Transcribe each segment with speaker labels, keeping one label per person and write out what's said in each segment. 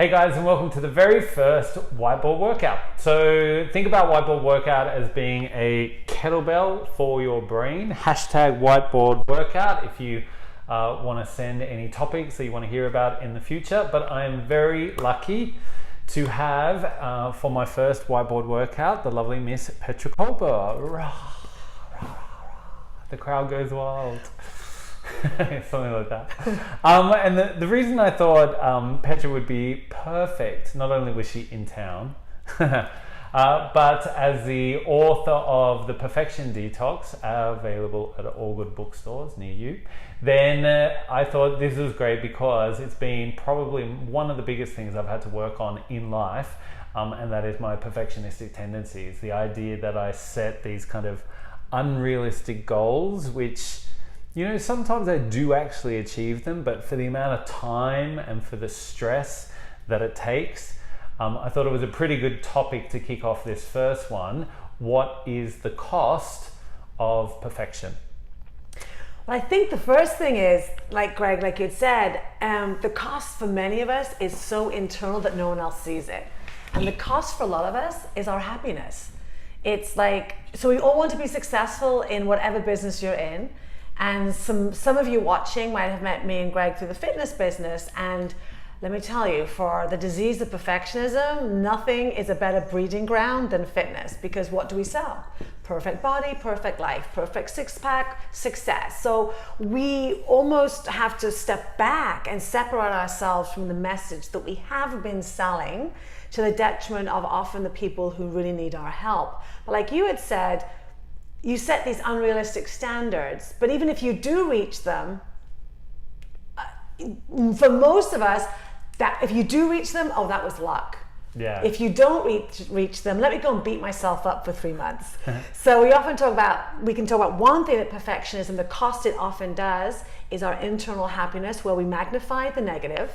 Speaker 1: Hey guys, and welcome to the very first whiteboard workout. So think about whiteboard workout as being a kettlebell for your brain. Hashtag whiteboard workout if you want to send any topics that you want to hear about in the future. But I'm very lucky to have for my first whiteboard workout the lovely Miss Petra. The crowd goes wild. Something like that. And the reason I thought Petra would be perfect, not only was she in town, but as the author of The Perfection Detox, available at all good bookstores near you, then I thought this was great because it's been probably one of the biggest things I've had to work on in life, and that is my perfectionistic tendencies. The idea that I set these kind of unrealistic goals, which sometimes I do actually achieve them, but for the amount of time and for the stress that it takes, I thought it was a pretty good topic to kick off this first one. What is the cost of perfection?
Speaker 2: Well, I think the first thing is, like Greg, like you said, the cost for many of us is so internal that no one else sees it. And the cost for a lot of us is our happiness. It's like, so we all want to be successful in whatever business you're in. And some of you watching might have met me and Greg through the fitness business, and let me tell you, for the disease of perfectionism, nothing is a better breeding ground than fitness, because what do we sell? Perfect body, perfect life, perfect six-pack, success. So we almost have to step back and separate ourselves from the message that we have been selling to the detriment of often the people who really need our help. But like you had said, you set these unrealistic standards, but even if you do reach them, for most of us, that if you do reach them, oh, that was luck.
Speaker 1: Yeah.
Speaker 2: If you don't reach them, let me go and beat myself up for 3 months. So we can talk about one thing that perfectionism, the cost it often does is our internal happiness, where we magnify the negative.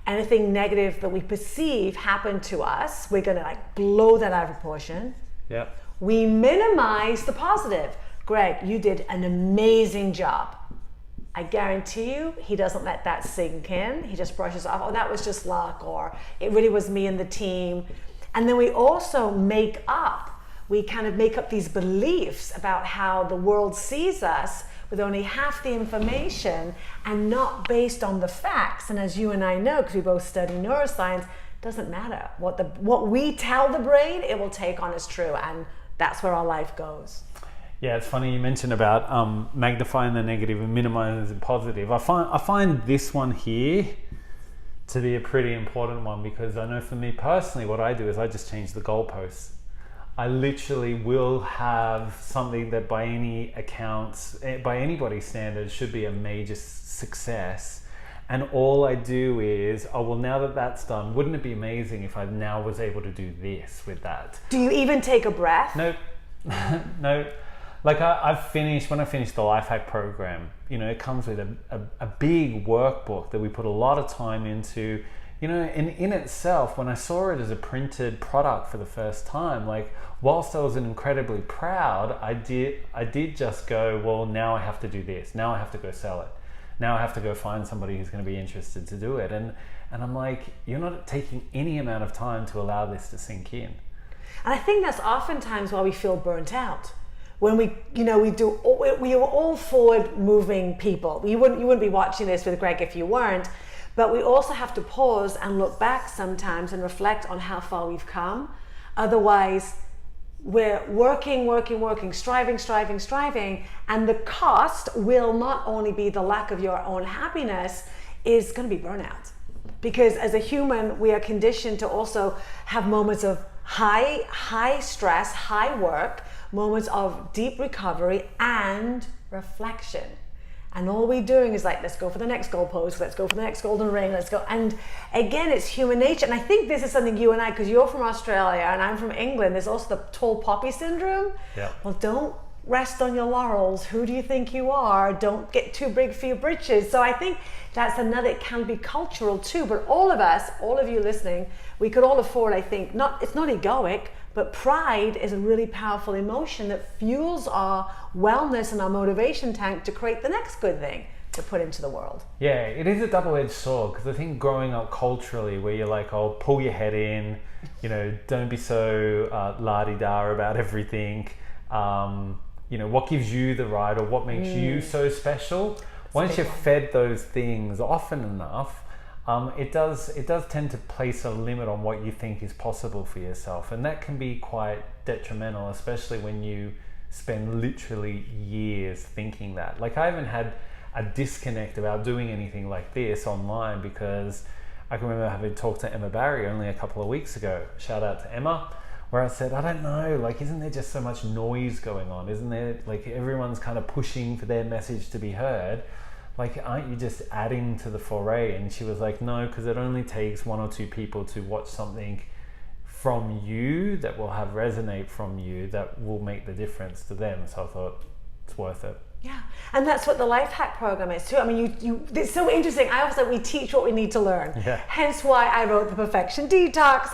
Speaker 2: Anything negative that we perceive happened to us, we're gonna blow that out of proportion.
Speaker 1: Yeah.
Speaker 2: We minimize the positive. Greg, you did an amazing job. I guarantee you, he doesn't let that sink in. He just brushes off, oh, that was just luck, or it really was me and the team. And then we also we kind of make up these beliefs about how the world sees us with only half the information and not based on the facts. And as you and I know, because we both study neuroscience, doesn't matter. What we tell the brain, it will take on as true, and that's where our life goes.
Speaker 1: Yeah, it's funny you mentioned about magnifying the negative and minimizing the positive. I find this one here to be a pretty important one, because I know for me personally, what I do is I just change the goalposts. I literally will have something that by any accounts, by anybody's standards, should be a major success. And all I do is, oh, well, now that that's done, wouldn't it be amazing if I now was able to do this with that?
Speaker 2: Do you even take a breath?
Speaker 1: No, no. Like when I finished the Life Hack program, it comes with a big workbook that we put a lot of time into, and in itself, when I saw it as a printed product for the first time, like whilst I was incredibly proud, I did just go, well, now I have to do this. Now I have to go sell it. Now I have to go find somebody who's going to be interested to do it. And I'm like, you're not taking any amount of time to allow this to sink in.
Speaker 2: And I think that's oftentimes why we feel burnt out. When we are all forward moving people. You wouldn't be watching this with Greg if you weren't, but we also have to pause and look back sometimes and reflect on how far we've come. Otherwise, we're working, striving, and the cost will not only be the lack of your own happiness, is going to be burnout. Because as a human, we are conditioned to also have moments of high stress, high work, moments of deep recovery and reflection. And all we're doing is like, let's go for the next goalpost, let's go for the next golden ring, let's go. And again, it's human nature. And I think this is something you and I, because you're from Australia and I'm from England, there's also the tall poppy syndrome.
Speaker 1: Yeah.
Speaker 2: Well, don't rest on your laurels. Who do you think you are? Don't get too big for your britches. So I think that's another, it can be cultural too, but all of us, all of you listening, we could all afford, I think, it's not egoic, but pride is a really powerful emotion that fuels our wellness and our motivation tank to create the next good thing. to put into the world.
Speaker 1: Yeah, it is a double-edged sword, because I think growing up culturally where you're like, oh, pull your head in, don't be so la-di-da about everything. What gives you the right, or what makes you so special? Once you're fed those things often enough, it does tend to place a limit on what you think is possible for yourself, and that can be quite detrimental, especially when you spend literally years thinking that. Like, I haven't had a disconnect about doing anything like this online, because I can remember having talked to Emma Barry only a couple of weeks ago. Shout out to Emma, where I said, I don't know, like, isn't there just so much noise going on? Isn't there, like, everyone's kind of pushing for their message to be heard? Like, aren't you just adding to the foray? And she was like, no, because it only takes one or two people to watch something from you that will have resonate from you, that will make the difference to them. So I thought, it's worth it.
Speaker 2: Yeah, and that's what the Life Hack program is too. I mean, it's so interesting. I always say we teach what we need to learn.
Speaker 1: Yeah.
Speaker 2: Hence why I wrote the Perfection Detox.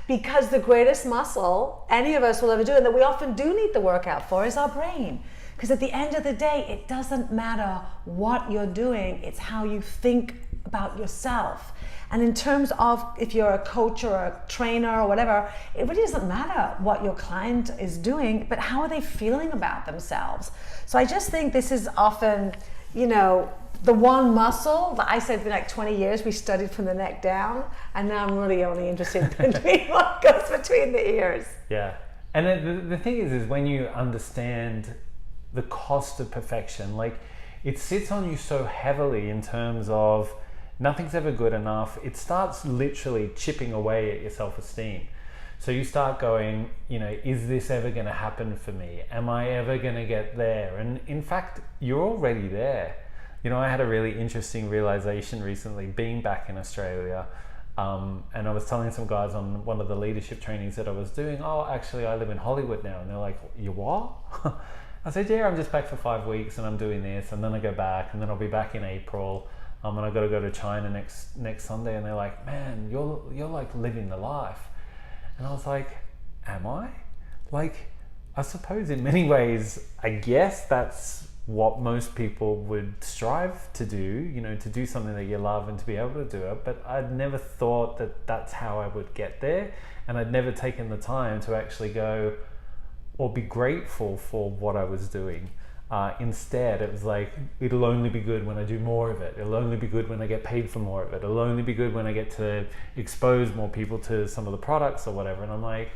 Speaker 2: Because the greatest muscle any of us will ever do, and that we often do need the workout for, is our brain. Because at the end of the day, it doesn't matter what you're doing, it's how you think about yourself. And in terms of if you're a coach or a trainer or whatever, it really doesn't matter what your client is doing, but how are they feeling about themselves? So I just think this is often, the one muscle that I said for like 20 years we studied from the neck down, and now I'm really only interested in what goes between the ears.
Speaker 1: Yeah, and the thing is when you understand the cost of perfection, like, it sits on you so heavily in terms of nothing's ever good enough. It starts literally chipping away at your self-esteem. So you start going, is this ever going to happen for me? Am I ever going to get there? And in fact, you're already there. I had a really interesting realization recently being back in Australia. And I was telling some guys on one of the leadership trainings that I was doing, oh, actually, I live in Hollywood now. And they're like, you what? I said, yeah, I'm just back for 5 weeks and I'm doing this. And then I go back, and then I'll be back in April. And I got to go to China next Sunday. And they're like, man, you're like living the life. And I was like, am I? Like, I suppose in many ways, I guess that's what most people would strive to do, to do something that you love and to be able to do it. But I'd never thought that that's how I would get there. And I'd never taken the time to actually go or be grateful for what I was doing. Instead, it was like, it'll only be good when I do more of it. It'll only be good when I get paid for more of it. It'll only be good when I get to expose more people to some of the products or whatever. And I'm like,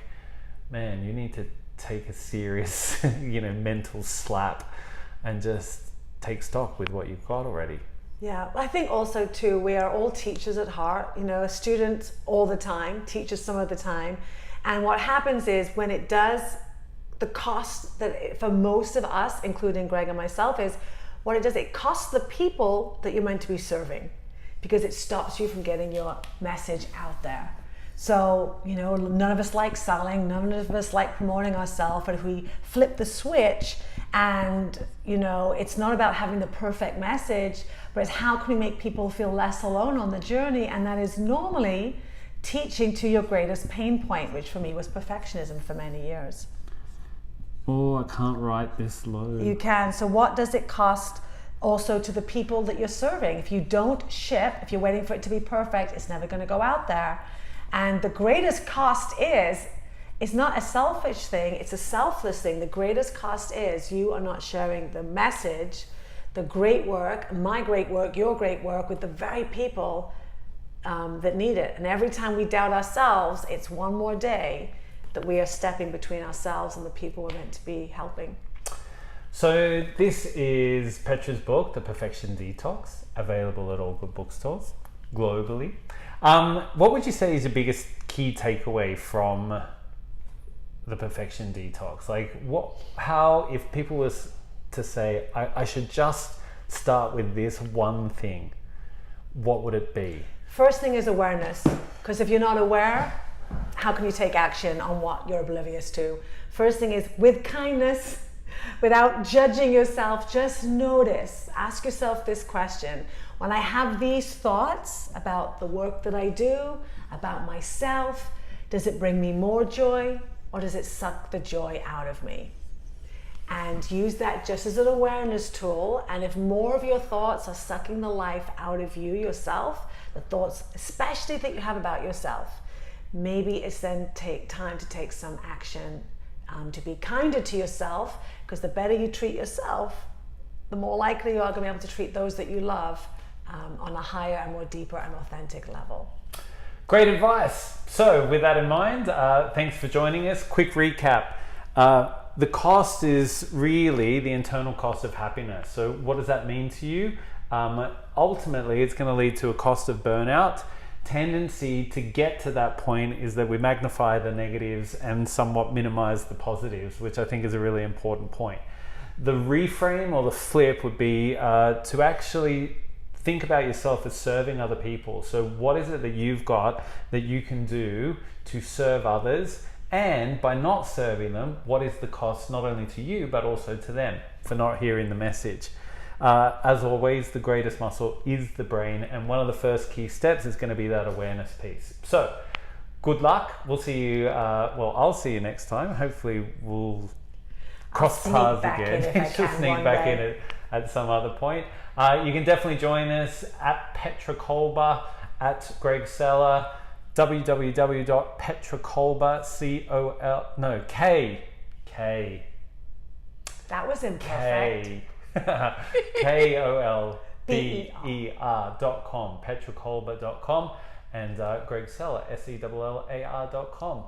Speaker 1: man, you need to take a serious, mental slap and just take stock with what you've got already.
Speaker 2: Yeah, I think also too, we are all teachers at heart, a student all the time, teachers some of the time. And what happens is when it does, the cost that for most of us, including Greg and myself, is what it does, it costs the people that you're meant to be serving, because it stops you from getting your message out there. So, none of us like selling, none of us like promoting ourselves, but if we flip the switch and, it's not about having the perfect message, but it's how can we make people feel less alone on the journey, and that is normally teaching to your greatest pain point, which for me was perfectionism for many years.
Speaker 1: Oh, I can't write this low.
Speaker 2: You can. So what does it cost also to the people that you're serving? If you don't ship, if you're waiting for it to be perfect, it's never going to go out there. And the greatest cost is, it's not a selfish thing, it's a selfless thing. The greatest cost is you are not sharing the message, the great work, my great work, your great work with the very people that need it. And every time we doubt ourselves, it's one more day that we are stepping between ourselves and the people we're meant to be helping.
Speaker 1: So this is Petra's book, The Perfection Detox, available at all good bookstores globally. What would you say is your biggest key takeaway from The Perfection Detox? Like, how, if people was to say, I should just start with this one thing, what would it be?
Speaker 2: First thing is awareness, because if you're not aware, how can you take action on what you're oblivious to? First thing is with kindness, without judging yourself, just notice. Ask yourself this question. When I have these thoughts about the work that I do, about myself, does it bring me more joy or does it suck the joy out of me? and use that just as an awareness tool. And if more of your thoughts are sucking the life out of you yourself, the thoughts especially that you have about yourself, maybe it's then time to take some action to be kinder to yourself, because the better you treat yourself, the more likely you are going to be able to treat those that you love on a higher and more deeper and authentic level.
Speaker 1: Great advice. So with that in mind, thanks for joining us. Quick recap. The cost is really the internal cost of happiness. So what does that mean to you? Ultimately, it's going to lead to a cost of burnout. Tendency to get to that point is that we magnify the negatives and somewhat minimize the positives, which I think is a really important point. The reframe or the flip would be to actually think about yourself as serving other people. So what is it that you've got that you can do to serve others? And by not serving them, what is the cost not only to you, but also to them for not hearing the message? As always, the greatest muscle is the brain. And one of the first key steps is going to be that awareness piece. So good luck. We'll see you, I'll see you next time. Hopefully we'll cross paths again. Just sneak back in at some other point. You can definitely join us at Petra Kolber, at Greg Seller, www.petrakolber, K.
Speaker 2: That was imperfect.
Speaker 1: KOLBER.com, petrakolber.com, and Greg Seller, SELLAR.com.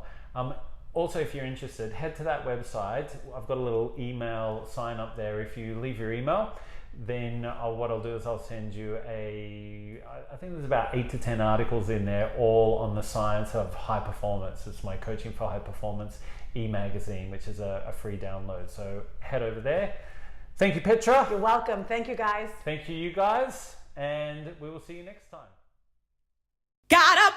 Speaker 1: Also, if you're interested, head to that website. I've got a little email sign up there. If you leave your email, then what I'll do is I'll send you I think there's about 8 to 10 articles in there, all on the science of high performance. It's my Coaching for High Performance e-magazine, which is a free download. So head over there. Thank you, Petra.
Speaker 2: You're welcome. Thank you, guys.
Speaker 1: Thank you, you guys. And we will see you next time.
Speaker 3: Got a